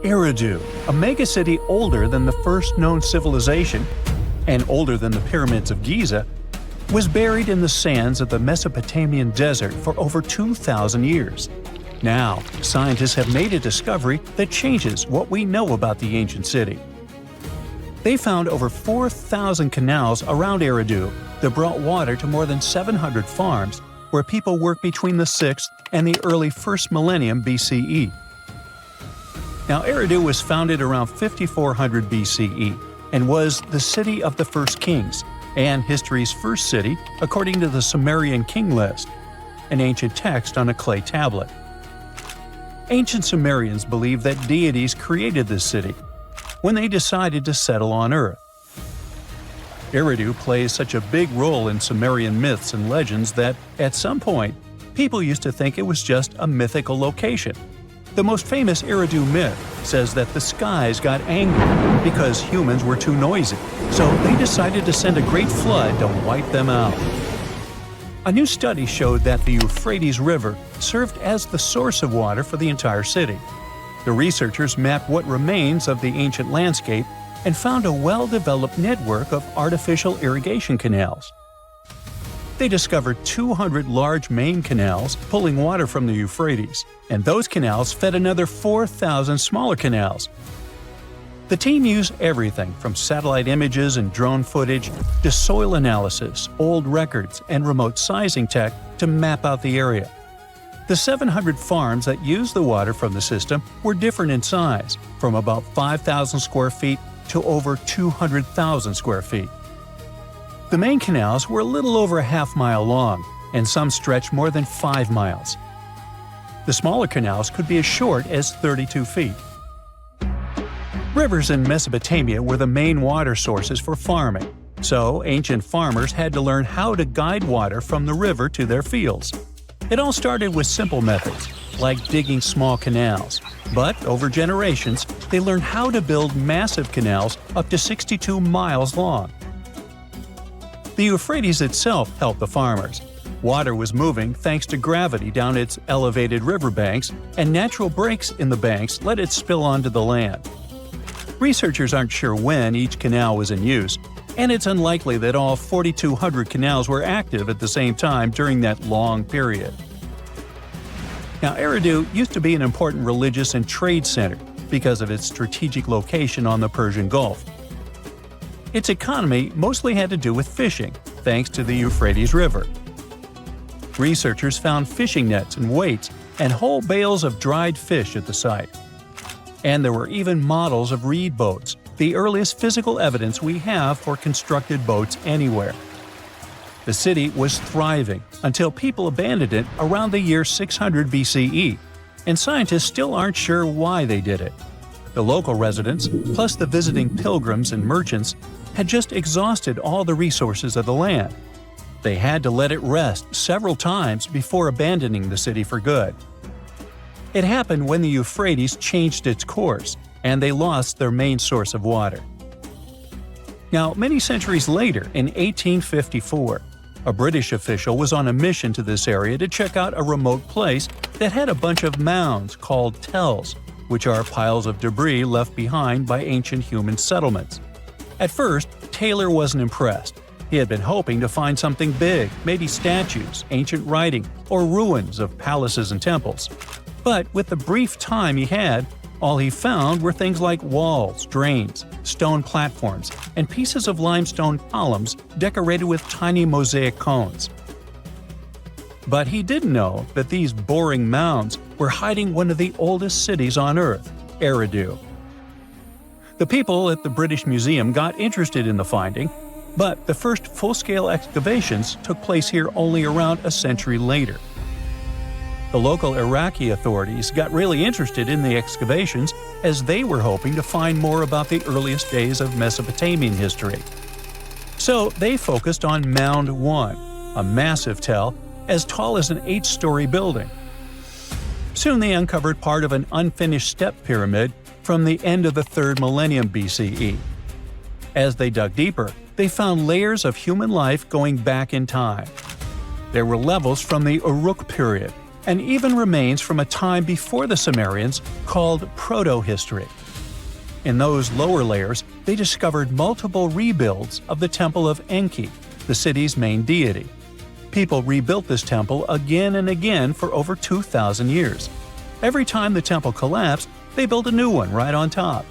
Eridu, a megacity older than the first known civilization and older than the pyramids of Giza, was buried in the sands of the Mesopotamian desert for over 2,000 years. Now, scientists have made a discovery that changes what we know about the ancient city. They found over 4,000 canals around Eridu that brought water to more than 700 farms where people worked between the 6th and the early 1st millennium BCE. Now, Eridu was founded around 5400 BCE and was the city of the first kings and history's first city according to the Sumerian king list, an ancient text on a clay tablet. Ancient Sumerians believed that deities created this city when they decided to settle on Earth. Eridu plays such a big role in Sumerian myths and legends that, at some point, people used to think it was just a mythical location. The most famous Eridu myth says that the skies got angry because humans were too noisy, so they decided to send a great flood to wipe them out. A new study showed that the Euphrates River served as the source of water for the entire city. The researchers mapped what remains of the ancient landscape and found a well-developed network of artificial irrigation canals. They discovered 200 large main canals pulling water from the Euphrates, and those canals fed another 4,000 smaller canals. The team used everything from satellite images and drone footage to soil analysis, old records, and remote sizing tech to map out the area. The 700 farms that used the water from the system were different in size, from about 5,000 square feet to over 200,000 square feet. The main canals were a little over a half-mile long, and some stretched more than 5 miles. The smaller canals could be as short as 32 feet. Rivers in Mesopotamia were the main water sources for farming, so ancient farmers had to learn how to guide water from the river to their fields. It all started with simple methods, like digging small canals, but over generations, they learned how to build massive canals up to 62 miles long. The Euphrates itself helped the farmers. Water was moving thanks to gravity down its elevated riverbanks, and natural breaks in the banks let it spill onto the land. Researchers aren't sure when each canal was in use, and it's unlikely that all 4,200 canals were active at the same time during that long period. Now, Eridu used to be an important religious and trade center because of its strategic location on the Persian Gulf. Its economy mostly had to do with fishing, thanks to the Euphrates River. Researchers found fishing nets and weights and whole bales of dried fish at the site. And there were even models of reed boats, the earliest physical evidence we have for constructed boats anywhere. The city was thriving until people abandoned it around the year 600 BCE, and scientists still aren't sure why they did it. The local residents, plus the visiting pilgrims and merchants, had just exhausted all the resources of the land. They had to let it rest several times before abandoning the city for good. It happened when the Euphrates changed its course, and they lost their main source of water. Now, many centuries later, in 1854, a British official was on a mission to this area to check out a remote place that had a bunch of mounds called tells, which are piles of debris left behind by ancient human settlements. At first, Taylor wasn't impressed. He had been hoping to find something big, maybe statues, ancient writing, or ruins of palaces and temples. But with the brief time he had, all he found were things like walls, drains, stone platforms, and pieces of limestone columns decorated with tiny mosaic cones. But he didn't know that these boring mounds were hiding one of the oldest cities on Earth, Eridu. The people at the British Museum got interested in the finding, but the first full-scale excavations took place here only around a century later. The local Iraqi authorities got really interested in the excavations as they were hoping to find more about the earliest days of Mesopotamian history. So they focused on Mound 1, a massive tell as tall as an 8-story building. Soon they uncovered part of an unfinished step pyramid from the end of the 3rd millennium BCE. As they dug deeper, they found layers of human life going back in time. There were levels from the Uruk period, and even remains from a time before the Sumerians called proto-history. In those lower layers, they discovered multiple rebuilds of the Temple of Enki, the city's main deity. People rebuilt this temple again and again for over 2,000 years. Every time the temple collapsed, they built a new one right on top.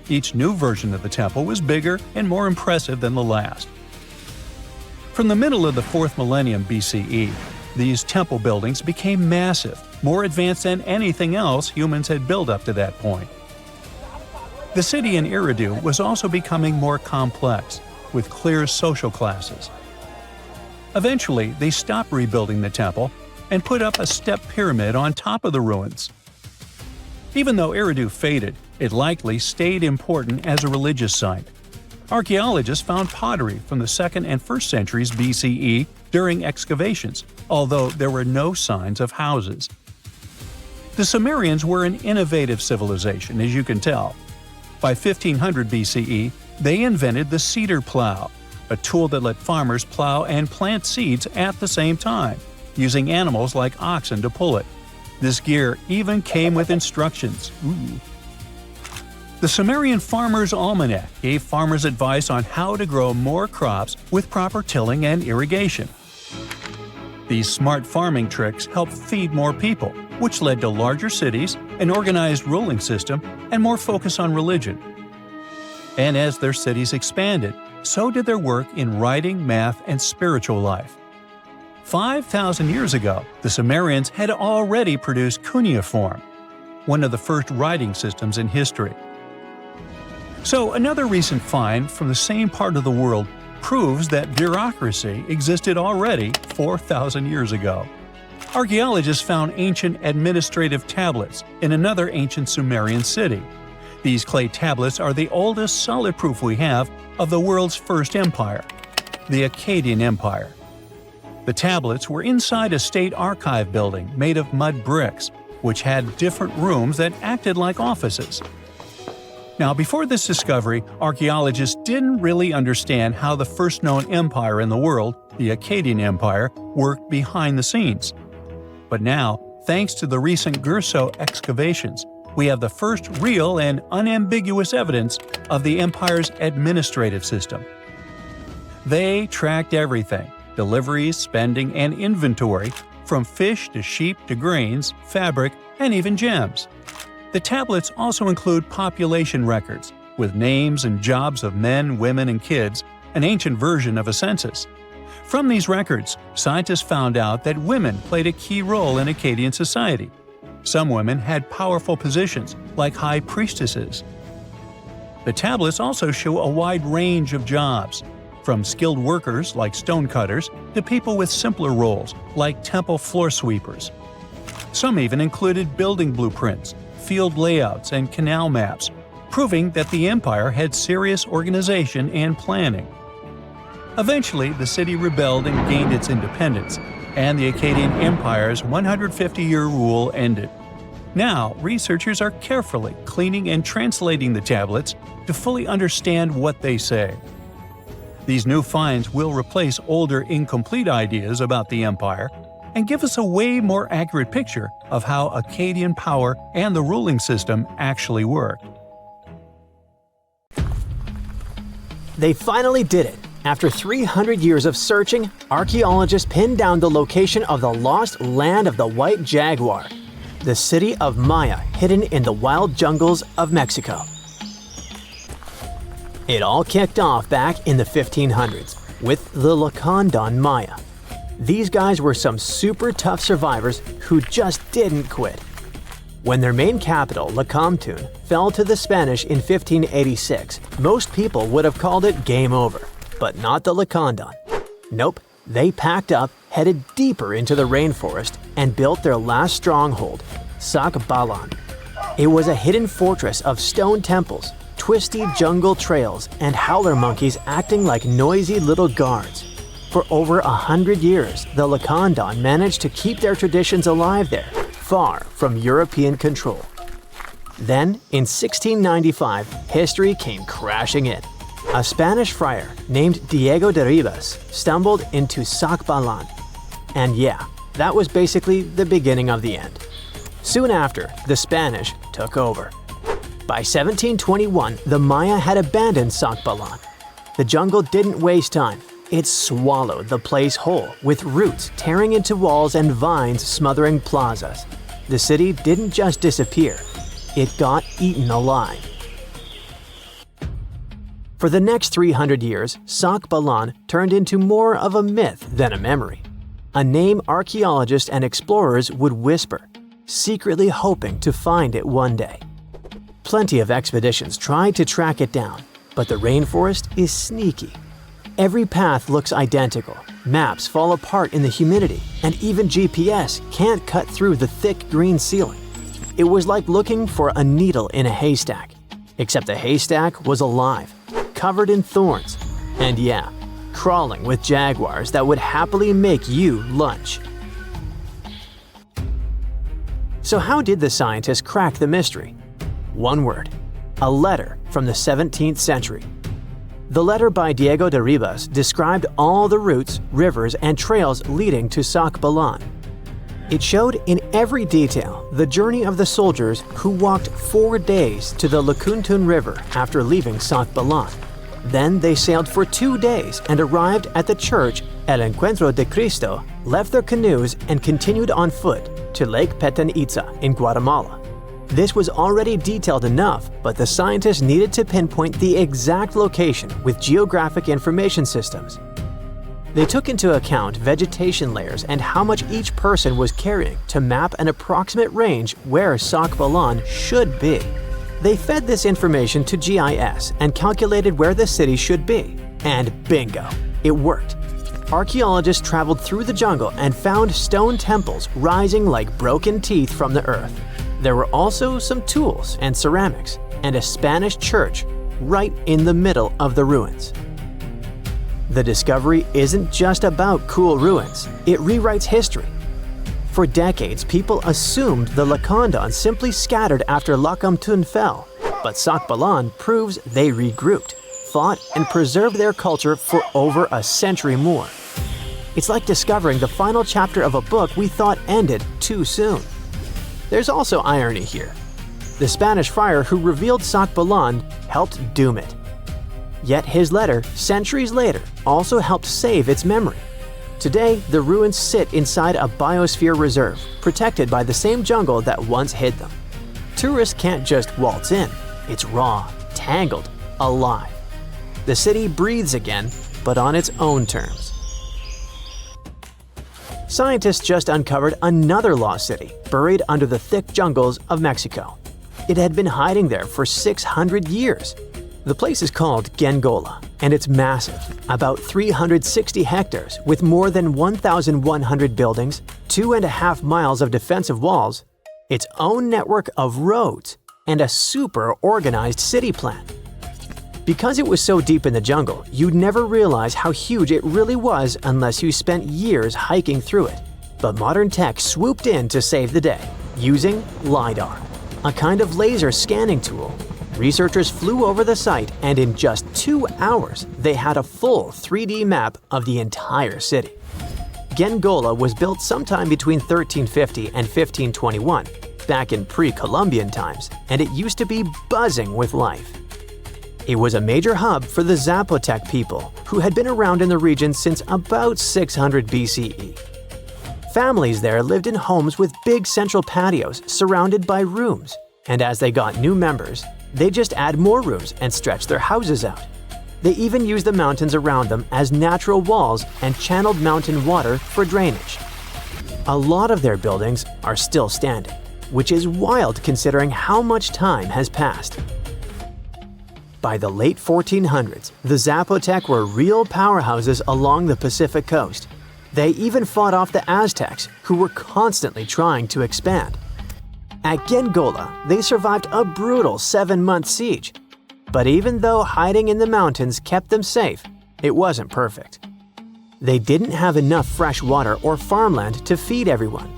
Each new version of the temple was bigger and more impressive than the last. From the middle of the 4th millennium BCE, these temple buildings became massive, more advanced than anything else humans had built up to that point. The city in Eridu was also becoming more complex, with clear social classes. Eventually, they stopped rebuilding the temple and put up a step pyramid on top of the ruins. Even though Eridu faded, it likely stayed important as a religious site. Archaeologists found pottery from the 2nd and 1st centuries BCE during excavations, although there were no signs of houses. The Sumerians were an innovative civilization, as you can tell. By 1500 BCE, they invented the cedar plow, a tool that let farmers plow and plant seeds at the same time, using animals like oxen to pull it. This gear even came with instructions. The Sumerian Farmer's Almanac gave farmers advice on how to grow more crops with proper tilling and irrigation. These smart farming tricks helped feed more people, which led to larger cities, an organized ruling system, and more focus on religion. And as their cities expanded, so did their work in writing, math, and spiritual life. 5,000 years ago, the Sumerians had already produced cuneiform, one of the first writing systems in history. So another recent find from the same part of the world proves that bureaucracy existed already 4,000 years ago. Archaeologists found ancient administrative tablets in another ancient Sumerian city. These clay tablets are the oldest solid proof we have of the world's first empire, the Akkadian Empire. The tablets were inside a state archive building made of mud bricks, which had different rooms that acted like offices. Now, before this discovery, archaeologists didn't really understand how the first known empire in the world, the Akkadian Empire, worked behind the scenes. But now, thanks to the recent Gerso excavations, we have the first real and unambiguous evidence of the empire's administrative system. They tracked everything – deliveries, spending, and inventory, from fish to sheep to grains, fabric, and even gems. The tablets also include population records, with names and jobs of men, women, and kids, an ancient version of a census. From these records, scientists found out that women played a key role in Akkadian society. Some women had powerful positions, like high priestesses. The tablets also show a wide range of jobs, from skilled workers like stonecutters to people with simpler roles, like temple floor sweepers. Some even included building blueprints, field layouts, and canal maps, proving that the empire had serious organization and planning. Eventually, the city rebelled and gained its independence, and the Akkadian Empire's 150-year rule ended. Now, researchers are carefully cleaning and translating the tablets to fully understand what they say. These new finds will replace older, incomplete ideas about the empire and give us a way more accurate picture of how Akkadian power and the ruling system actually worked. They finally did it. After 300 years of searching, archaeologists pinned down the location of the lost land of the White Jaguar, the city of Maya hidden in the wild jungles of Mexico. It all kicked off back in the 1500s with the Lacandon Maya. These guys were some super tough survivors who just didn't quit. When their main capital, Lacamtun, fell to the Spanish in 1586, most people would have called it game over. But not the Lacandon. Nope, they packed up, headed deeper into the rainforest, and built their last stronghold, Sakbalan. It was a hidden fortress of stone temples, twisty jungle trails, and howler monkeys acting like noisy little guards. For over 100 years, the Lacandon managed to keep their traditions alive there, far from European control. Then, in 1695, history came crashing in. A Spanish friar named Diego de Ribas stumbled into Sakbalan. And yeah, that was basically the beginning of the end. Soon after, the Spanish took over. By 1721, the Maya had abandoned Sakbalan. The jungle didn't waste time. It swallowed the place whole, with roots tearing into walls and vines smothering plazas. The city didn't just disappear, it got eaten alive. For the next 300 years, Sakbalan turned into more of a myth than a memory. A name archaeologists and explorers would whisper, secretly hoping to find it one day. Plenty of expeditions tried to track it down, but the rainforest is sneaky. Every path looks identical, maps fall apart in the humidity, and even GPS can't cut through the thick green ceiling. It was like looking for a needle in a haystack, except the haystack was alive, covered in thorns, and yeah, crawling with jaguars that would happily make you lunch. So how did the scientists crack the mystery? One word: a letter from the 17th century. The letter by Diego de Ribas described all the routes, rivers, and trails leading to Sakbalan. It showed in every detail the journey of the soldiers who walked 4 days to the Lakuntun River after leaving Sakbalan. Then they sailed for 2 days and arrived at the church El Encuentro de Cristo, left their canoes, and continued on foot to Lake Petén Itzá in Guatemala. This was already detailed enough, but the scientists needed to pinpoint the exact location with geographic information systems. They took into account vegetation layers and how much each person was carrying to map an approximate range where Sakbalan should be. They fed this information to GIS and calculated where the city should be. And bingo, it worked. Archaeologists traveled through the jungle and found stone temples rising like broken teeth from the earth. There were also some tools and ceramics, and a Spanish church right in the middle of the ruins. The discovery isn't just about cool ruins, it rewrites history. For decades, people assumed the Lacandon simply scattered after Lakamtun fell, but Sakbalan proves they regrouped, fought, and preserved their culture for over a century more. It's like discovering the final chapter of a book we thought ended too soon. There's also irony here. The Spanish friar who revealed Sakbalan helped doom it. Yet his letter, centuries later, also helped save its memory. Today, the ruins sit inside a biosphere reserve, protected by the same jungle that once hid them. Tourists can't just waltz in. It's raw, tangled, alive. The city breathes again, but on its own terms. Scientists just uncovered another lost city, buried under the thick jungles of Mexico. It had been hiding there for 600 years. The place is called Genola, and it's massive, about 360 hectares with more than 1,100 buildings, 2.5 miles of defensive walls, its own network of roads, and a super organized city plan. Because it was so deep in the jungle, you'd never realize how huge it really was unless you spent years hiking through it. But modern tech swooped in to save the day, using LiDAR, a kind of laser scanning tool. Researchers flew over the site, and in just 2 hours, they had a full 3D map of the entire city. Genola was built sometime between 1350 and 1521, back in pre-Columbian times, and it used to be buzzing with life. It was a major hub for the Zapotec people, who had been around in the region since about 600 BCE. Families there lived in homes with big central patios surrounded by rooms, and as they got new members, they just add more rooms and stretch their houses out. They even used the mountains around them as natural walls and channeled mountain water for drainage. A lot of their buildings are still standing, which is wild considering how much time has passed. By the late 1400s, the Zapotec were real powerhouses along the Pacific coast. They even fought off the Aztecs, who were constantly trying to expand. At Genola, they survived a brutal 7-month siege. But even though hiding in the mountains kept them safe, it wasn't perfect. They didn't have enough fresh water or farmland to feed everyone.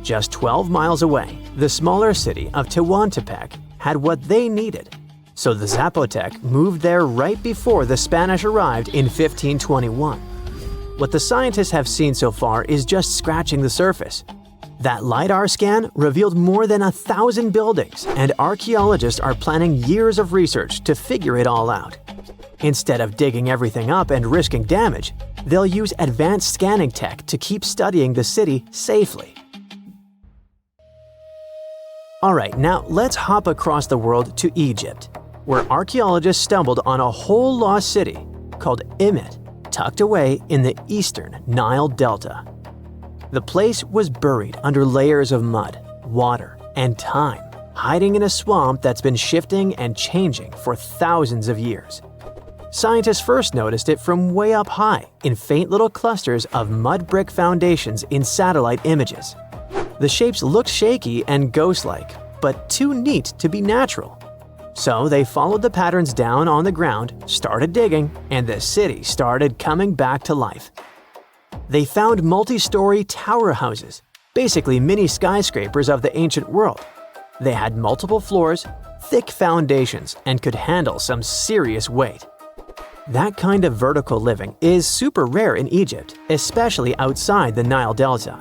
Just 12 miles away, the smaller city of Tehuantepec had what they needed. So the Zapotec moved there right before the Spanish arrived in 1521. what the scientists have seen so far is just scratching the surface. That LiDAR scan revealed more than 1,000 buildings, and archaeologists are planning years of research to figure it all out. Instead of digging everything up and risking damage, they'll use advanced scanning tech to keep studying the city safely. Alright, now let's hop across the world to Egypt, where archaeologists stumbled on a whole lost city called Immit, tucked away in the eastern Nile Delta. The place was buried under layers of mud, water, and time, hiding in a swamp that's been shifting and changing for thousands of years. Scientists first noticed it from way up high in faint little clusters of mud brick foundations in satellite images. The shapes looked shaky and ghost-like, but too neat to be natural. So they followed the patterns down on the ground, started digging, and the city started coming back to life. They found multi-story tower houses, basically mini skyscrapers of the ancient world. They had multiple floors, thick foundations, and could handle some serious weight. That kind of vertical living is super rare in Egypt, especially outside the Nile Delta.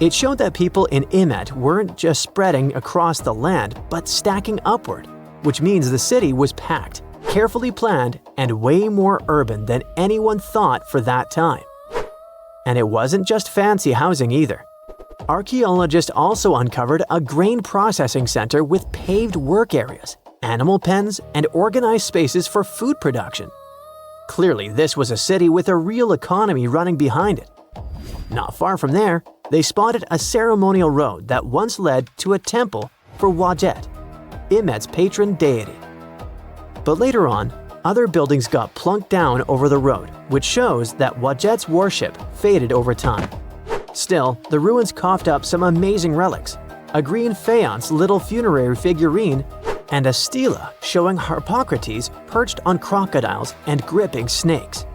It showed that people in Immit weren't just spreading across the land, but stacking upward, which means the city was packed, carefully planned, and way more urban than anyone thought for that time. And it wasn't just fancy housing either. Archaeologists also uncovered a grain processing center with paved work areas, animal pens, and organized spaces for food production. Clearly, this was a city with a real economy running behind it. Not far from there, they spotted a ceremonial road that once led to a temple for Wadjet, Immit's patron deity. But later on, other buildings got plunked down over the road, which shows that Wadjet's worship faded over time. Still, the ruins coughed up some amazing relics, a green faience little funerary figurine, and a stela showing Harpocrates perched on crocodiles and gripping snakes.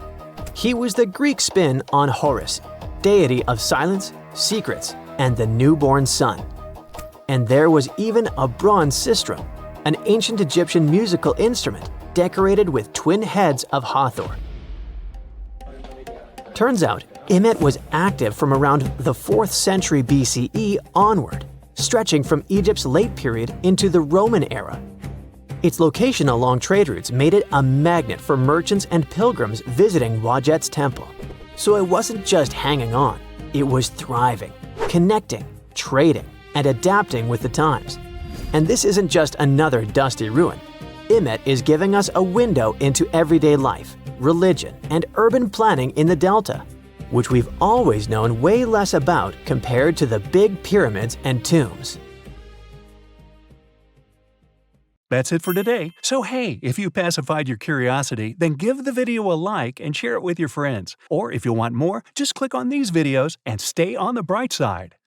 He was the Greek spin on Horus, deity of silence, secrets, and the newborn sun. And there was even a bronze sistrum, an ancient Egyptian musical instrument decorated with twin heads of Hathor. Turns out, Immit was active from around the 4th century BCE onward, stretching from Egypt's late period into the Roman era. Its location along trade routes made it a magnet for merchants and pilgrims visiting Wadjet's temple. So it wasn't just hanging on, it was thriving, connecting, trading, and adapting with the times. And this isn't just another dusty ruin. Immit is giving us a window into everyday life, religion, and urban planning in the Delta, which we've always known way less about compared to the big pyramids and tombs. That's it for today. So hey, if you pacified your curiosity, then give the video a like and share it with your friends. Or if you want more, just click on these videos and stay on the bright side.